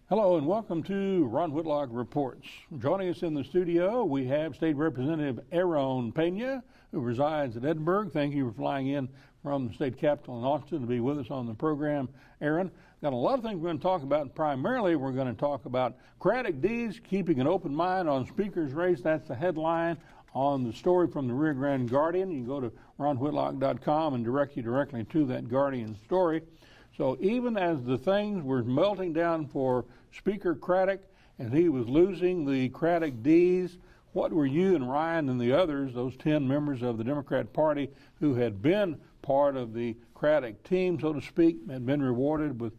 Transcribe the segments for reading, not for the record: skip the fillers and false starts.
Hello and welcome to Ron Whitlock Reports. Joining us in the studio, we have State Representative Aaron Pena, who resides in Edinburgh. Thank you for flying in from the state capital in Austin to be with us on the program. Aaron, got a lot of things we're going to talk about, and primarily we're going to talk about Craddick D's keeping an open mind on Speaker's race. That's the headline on the story from the Rio Grande Guardian. You can go to ronwhitlock.com and direct you directly to that Guardian story. So even as the things were melting down for Speaker Craddick and he was losing the Craddick D's, what were you and Ryan and the others, those 10 members of the Democrat Party who had been part of the Craddick team, so to speak, had been rewarded with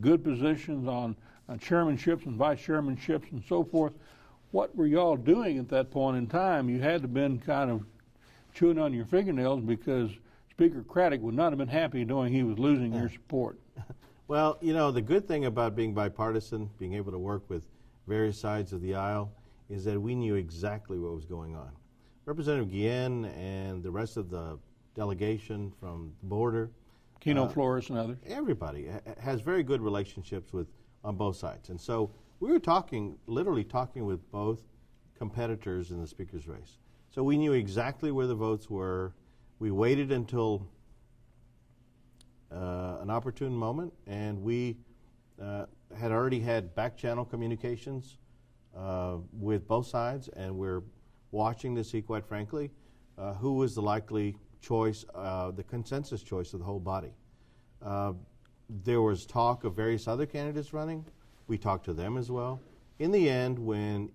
good positions on chairmanships and vice chairmanships and so forth, what were y'all doing at that point in time? You had to have been kind of chewing on your fingernails because Speaker Craddick would not have been happy knowing he was losing your support. Well, you know, the good thing about being bipartisan, being able to work with various sides of the aisle, is that we knew exactly what was going on. Representative Guillen and the rest of the delegation from the border, Keno Flores and others. Everybody has very good relationships on both sides. And so we were literally talking with both competitors in the Speaker's race. So we knew exactly where the votes were. We waited until an opportune moment, and we had already had back-channel communications with both sides, and we're watching to see, quite frankly, who was the likely choice, the consensus choice of the whole body. There was talk of various other candidates running. We talked to them as well. In the end, when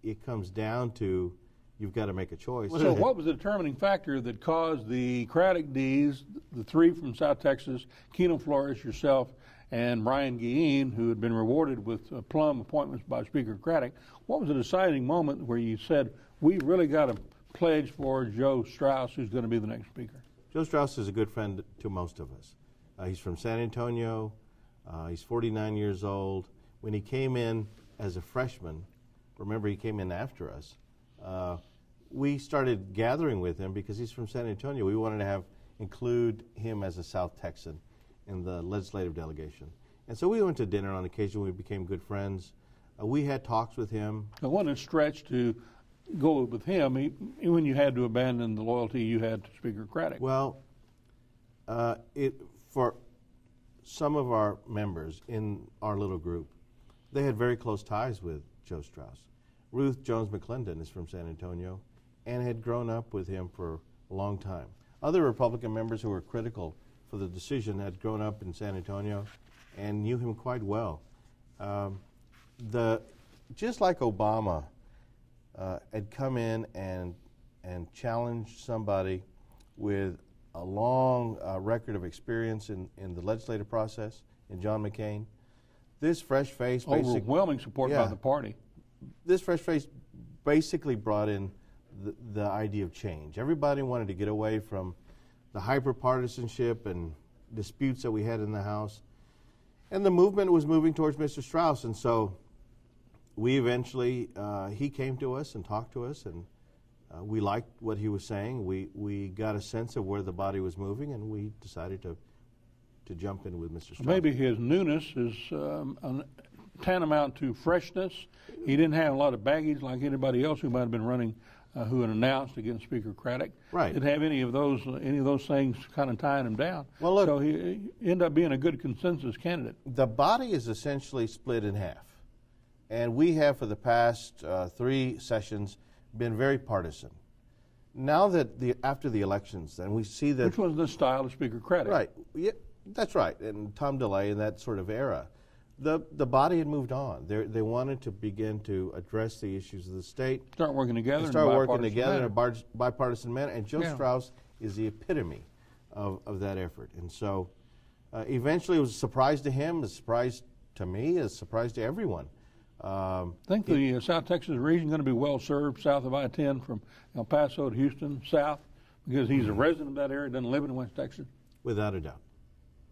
it comes down to you've got to make a choice. So what was the determining factor that caused the Craddick D's, the three from South Texas, Keno Flores, yourself, and Ryan Guillen, who had been rewarded with plum appointments by Speaker Craddick, what was the deciding moment where you said, we really got to pledge for Joe Straus, who's going to be the next speaker? Joe Straus is a good friend to most of us. He's from San Antonio. He's 49 years old. When he came in as a freshman, remember he came in after us, we started gathering with him because he's from San Antonio. We wanted to include him as a South Texan in the legislative delegation. And so we went to dinner on occasion. We became good friends. We had talks with him. It wasn't a stretch to go with him when you had to abandon the loyalty you had to Speaker Craddick. Well, for some of our members in our little group, they had very close ties with Joe Straus. Ruth Jones McClendon is from San Antonio and had grown up with him for a long time. Other Republican members who were critical for the decision had grown up in San Antonio and knew him quite well. Just like Obama had come in and challenged somebody with a long record of experience in the legislative process, in John McCain, this fresh face overwhelming support by the party. This fresh face basically brought in the idea of change. Everybody wanted to get away from the hyper-partisanship and disputes that we had in the House. And the movement was moving towards Mr. Straus. And so we eventually, he came to us and talked to us, and we liked what he was saying. We got a sense of where the body was moving, and we decided to jump in with Mr. Straus. Maybe his newness is tantamount to freshness. He didn't have a lot of baggage like anybody else who might have been running, who had announced against Speaker Craddick. Right. Didn't have any of those things kind of tying him down. Well, look, so he ended up being a good consensus candidate. The body is essentially split in half, and we have for the past 3 sessions been very partisan. Now that after the elections, and we see that, which was the style of Speaker Craddick. Right. Yeah, that's right. And Tom DeLay in that sort of era. The body had moved on. They wanted to begin to address the issues of the state. Start working together in a bipartisan manner. And Joe Straus is the epitome of that effort. And so eventually it was a surprise to him, a surprise to me, a surprise to everyone. I think the South Texas region is going to be well served south of I-10 from El Paso to Houston, south, because he's a resident of that area, doesn't live in West Texas. Without a doubt.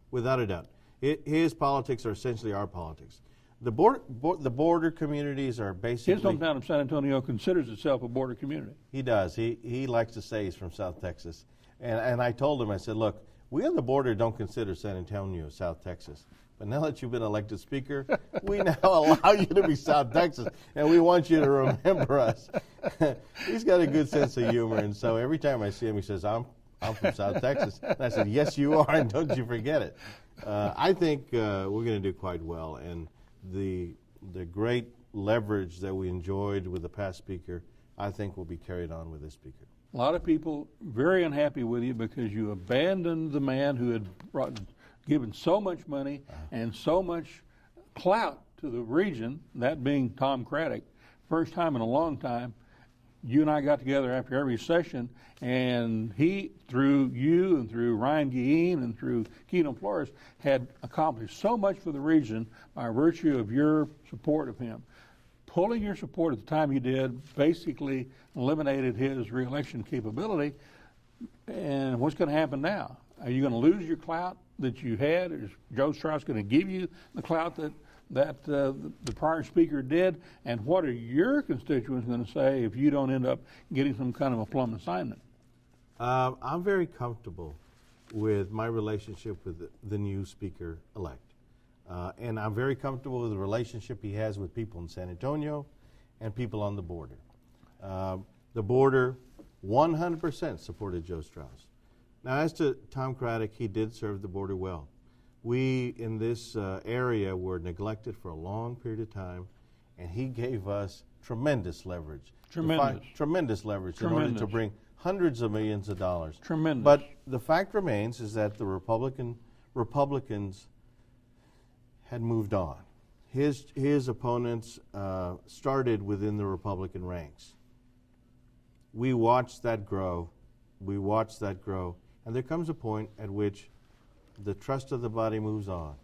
Without a doubt. His politics are essentially our politics. The border communities are basically... His hometown of San Antonio considers itself a border community. He does. He likes to say he's from South Texas. And I told him, I said, look, we on the border don't consider San Antonio South Texas. But now that you've been elected speaker, we now allow you to be South Texas, and we want you to remember us. He's got a good sense of humor, and so every time I see him, he says, I'm from South Texas. And I said, yes, you are, and don't you forget it. I think we're going to do quite well, and the great leverage that we enjoyed with the past speaker, I think will be carried on with this speaker. A lot of people very unhappy with you because you abandoned the man who had given so much money and so much clout to the region, that being Tom Craddick. First time in a long time, you and I got together after every session, and he, through you and through Ryan Guillen and through Keno Flores, had accomplished so much for the region by virtue of your support of him. Pulling your support at the time you did basically eliminated his reelection capability. And what's going to happen now? Are you going to lose your clout that you had? Is Joe Straus going to give you the clout that the prior speaker did? And what are your constituents going to say if you don't end up getting some kind of a plum assignment? I'm very comfortable with my relationship with the new speaker-elect. And I'm very comfortable with the relationship he has with people in San Antonio and people on the border. The border 100% supported Joe Straus. Now, as to Tom Craddick, he did serve the border well. We, in this area, were neglected for a long period of time, and he gave us tremendous leverage. Tremendous leverage in order to bring hundreds of millions of dollars. Tremendous. But the fact remains is that the Republicans had moved on. His opponents started within the Republican ranks. We watched that grow. We watched that grow. And there comes a point at which the trust of the body moves on.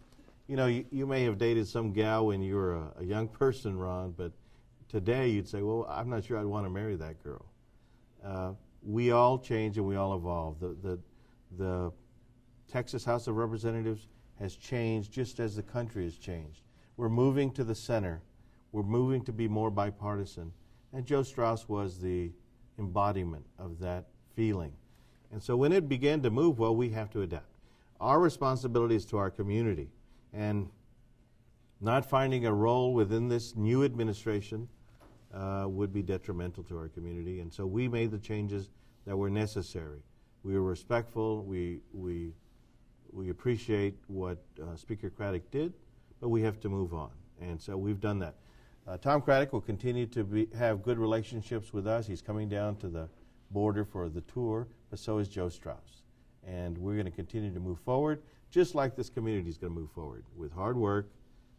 You know, you may have dated some gal when you were a young person, Ron, but today you'd say, well, I'm not sure I'd want to marry that girl. We all change and we all evolve. The Texas House of Representatives has changed just as the country has changed. We're moving to the center. We're moving to be more bipartisan. And Joe Straus was the embodiment of that feeling. And so when it began to move, well, we have to adapt. Our responsibility is to our community. And not finding a role within this new administration would be detrimental to our community. And so we made the changes that were necessary. We were respectful. We appreciate what Speaker Craddick did, but we have to move on. And so we've done that. Tom Craddick will continue to have good relationships with us. He's coming down to the border for the tour, but so is Joe Straus. And we're going to continue to move forward, just like this community is going to move forward, with hard work,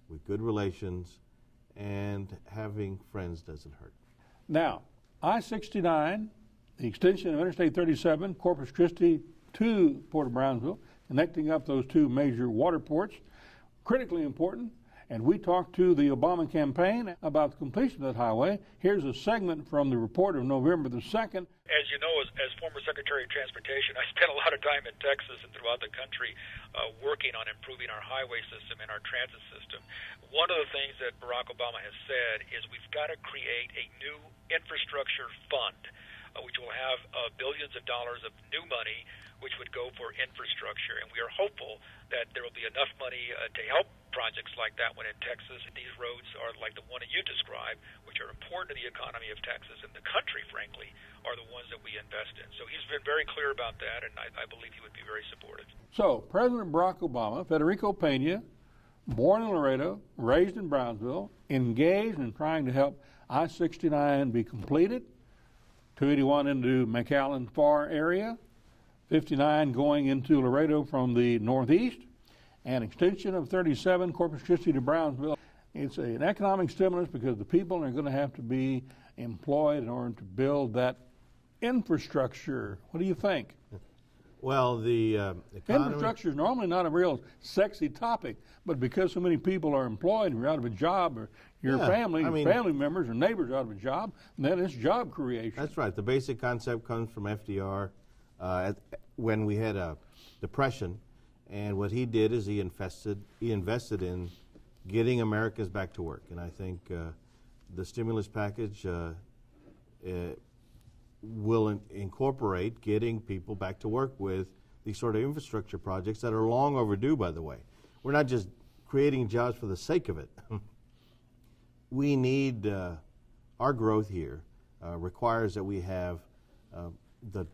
with good relations, and having friends doesn't hurt. Now, I-69, the extension of Interstate 37, Corpus Christi to Port of Brownsville, connecting up those two major water ports, critically important. And we talked to the Obama campaign about the completion of that highway. Here's a segment from the report of November the 2nd. As you know, as former Secretary of Transportation, I spent a lot of time in Texas and throughout the country working on improving our highway system and our transit system. One of the things that Barack Obama has said is we've got to create a new infrastructure fund, which will have billions of dollars of new money, which would go for infrastructure. And we are hopeful that there will be enough money to help projects like that one in Texas. These roads are like the one that you described, which are important to the economy of Texas and the country, frankly, are the ones that we invest in. So he's been very clear about that, and I believe he would be very supportive. So President Barack Obama, Federico Pena, born in Laredo, raised in Brownsville, engaged in trying to help I-69 be completed, 281 into McAllen Far area, 59 going into Laredo from the northeast, and extension of 37 Corpus Christi to Brownsville. It's an economic stimulus because the people are going to have to be employed in order to build that infrastructure. What do you think? Well, the infrastructure is normally not a real sexy topic, but because so many people are employed and you're out of a job, or your family members or neighbors are out of a job, then it's job creation. That's right. The basic concept comes from FDR when we had a depression, and what he did is he invested in getting Americans back to work. And I think the stimulus package will incorporate getting people back to work with these sort of infrastructure projects that are long overdue, by the way. We're not just creating jobs for the sake of it. We need, our growth here requires that we have the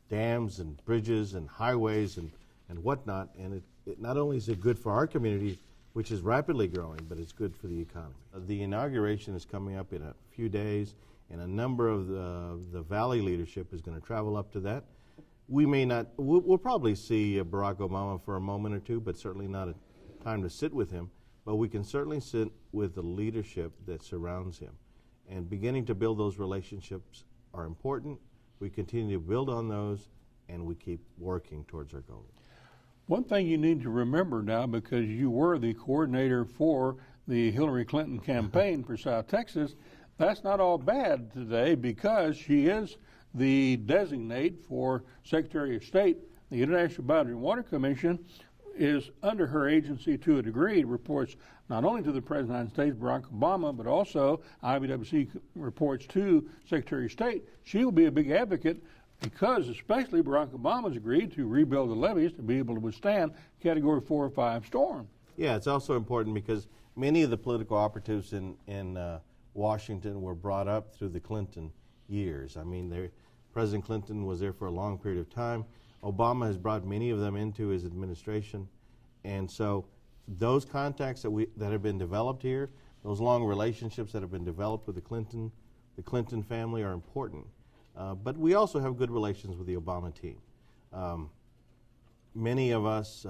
dams and bridges and highways and whatnot, and it not only is it good for our community, which is rapidly growing, but it's good for the economy. The inauguration is coming up in a few days, and a number of the Valley leadership is going to travel up to that. We may not, we'll probably see Barack Obama for a moment or two, but certainly not a time to sit with him. But we can certainly sit with the leadership that surrounds him. And beginning to build those relationships are important. We continue to build on those, and we keep working towards our goal. One thing you need to remember now, because you were the coordinator for the Hillary Clinton campaign for South Texas, that's not all bad today, because she is the designate for Secretary of State. The International Boundary and Water Commission is under her agency to a degree. It reports not only to the President of the United States, Barack Obama, but also IBWC reports to Secretary of State. She will be a big advocate, because especially Barack Obama's agreed to rebuild the levees to be able to withstand Category 4 or 5 storm. Yeah, it's also important because many of the political operatives in Washington were brought up through the Clinton years. I mean, President Clinton was there for a long period of time. Obama has brought many of them into his administration, and so those contacts that have been developed here, those long relationships that have been developed with the Clinton family are important. But we also have good relations with the Obama team. Many of us,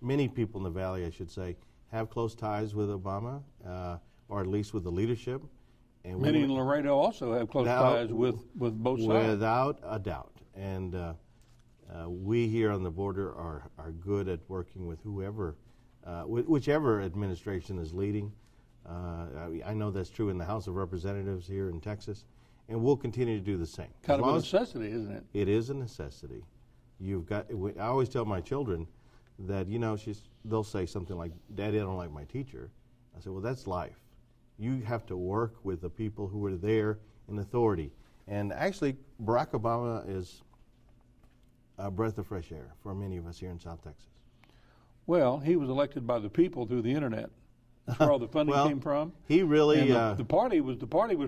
many people in the Valley, I should say, have close ties with Obama, or at least with the leadership. And many in Laredo also have close ties with both sides. Without a doubt. And we here on the border are good at working with whoever, whichever administration is leading. I know that's true in the House of Representatives here in Texas, and we'll continue to do the same. Kind of a necessity, isn't it? It is a necessity. I always tell my children that, they'll say something like, "Daddy, I don't like my teacher." I say, well, that's life. You have to work with the people who are there in authority. And actually, Barack Obama is a breath of fresh air for many of us here in South Texas. Well, he was elected by the people through the internet. That's where all the funding came from. He really the party was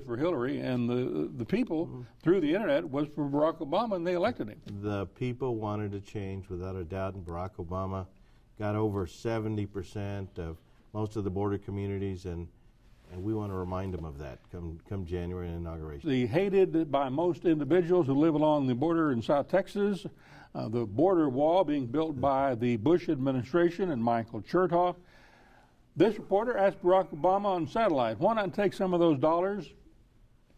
for Hillary, and the people through the internet was for Barack Obama, and they elected him. The people wanted to change without a doubt, and Barack Obama got over 70% of most of the border communities, and we want to remind them of that come January inauguration. The hated by most individuals who live along the border in South Texas, the border wall being built by the Bush administration and Michael Chertoff. This reporter asked Barack Obama on satellite, why not take some of those dollars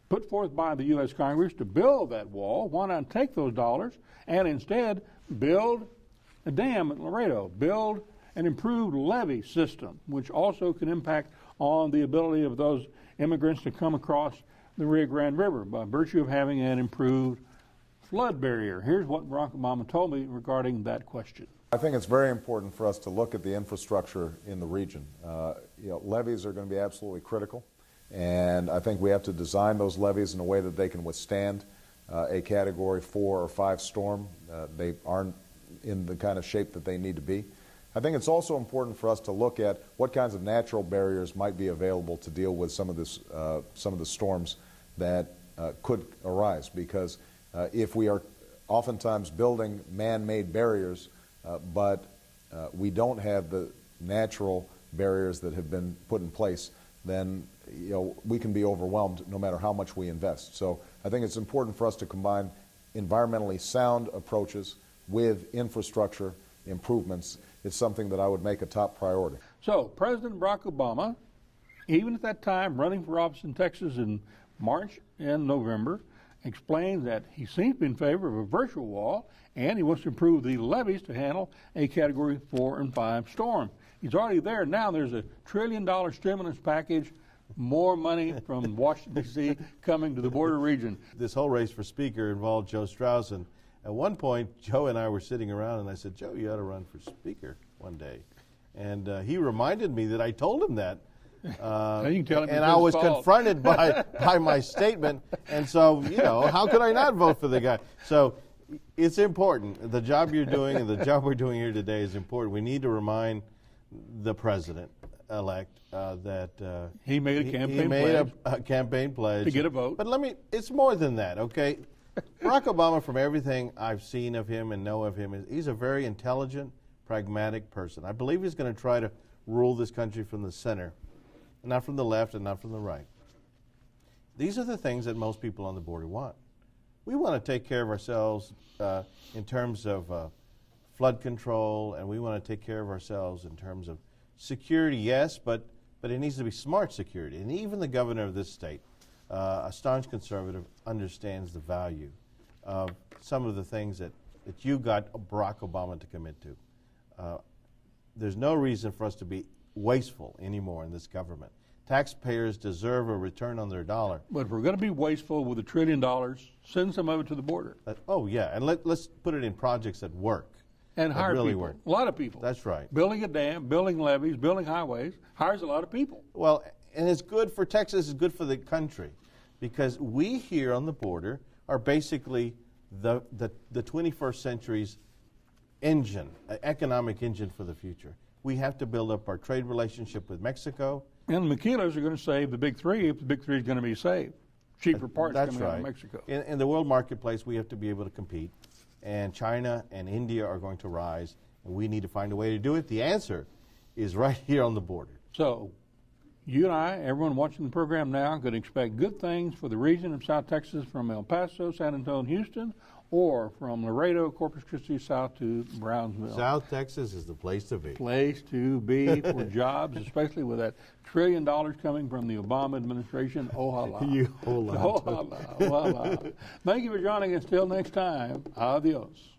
put forth by the U.S. Congress to build that wall? Why not take those dollars and instead build a dam at Laredo, build an improved levee system, which also can impact on the ability of those immigrants to come across the Rio Grande River by virtue of having an improved flood barrier. Here's what Barack Obama told me regarding that question. I think it's very important for us to look at the infrastructure in the region. Levees are going to be absolutely critical, and I think we have to design those levees in a way that they can withstand a Category 4 or 5 storm. They aren't in the kind of shape that they need to be. I think it's also important for us to look at what kinds of natural barriers might be available to deal with some of the storms that could arise, because if we are oftentimes building man-made barriers, but we don't have the natural barriers that have been put in place, then we can be overwhelmed no matter how much we invest. So I think it's important for us to combine environmentally sound approaches with infrastructure improvements. It's something that I would make a top priority. So President Barack Obama, even at that time running for office in Texas in March and November, explained that he seems to be in favor of a virtual wall, and he wants to improve the levees to handle a Category 4 and 5 storm. He's already there. Now there's a $1 trillion stimulus package, more money from Washington, D.C. coming to the border region. This whole race for Speaker involved Joe Straus, and at one point, Joe and I were sitting around, and I said, Joe, you ought to run for Speaker one day. And he reminded me that I told him that You can tell him and it's I his was fault. confronted by my statement, and so, how could I not vote for the guy? So it's important. The job you're doing and the job we're doing here today is important. We need to remind the president-elect that he made a campaign he made pledge a campaign pledge to get a vote. But it's more than that, okay? Barack Obama, from everything I've seen of him and know of him, he's a very intelligent, pragmatic person. I believe he's going to try to rule this country from the center, not from the left and not from the right. These are the things that most people on the border want. We want to take care of ourselves in terms of flood control, and we want to take care of ourselves in terms of security, yes, but it needs to be smart security. And even the governor of this state, a staunch conservative, understands the value of some of the things that you got Barack Obama to commit to. There's no reason for us to be wasteful anymore in this government. Taxpayers deserve a return on their dollar. But if we're going to be wasteful with $1 trillion, send some of it to the border. Oh, yeah, and let's put it in projects that work. And hire really people. work. A lot of people. That's right. Building a dam, building levees, building highways, hires a lot of people. Well, and it's good for Texas, it's good for the country, because we here on the border are basically the 21st century's engine, economic engine for the future. We have to build up our trade relationship with Mexico. And the maquilas are going to save the big three if the big three is going to be saved. Cheaper parts coming out of Mexico. In the world marketplace, we have to be able to compete. And China and India are going to rise, and we need to find a way to do it. The answer is right here on the border. So, you and I, everyone watching the program now, could expect good things for the region of South Texas from El Paso, San Antonio, Houston, or from Laredo, Corpus Christi, south to Brownsville. South Texas is the place to be. Place to be for jobs, especially with that $1 trillion coming from the Obama administration. Oh, hala. You hold on. Oh, hala. Oh, hala. Thank you for joining us. Till next time, adios.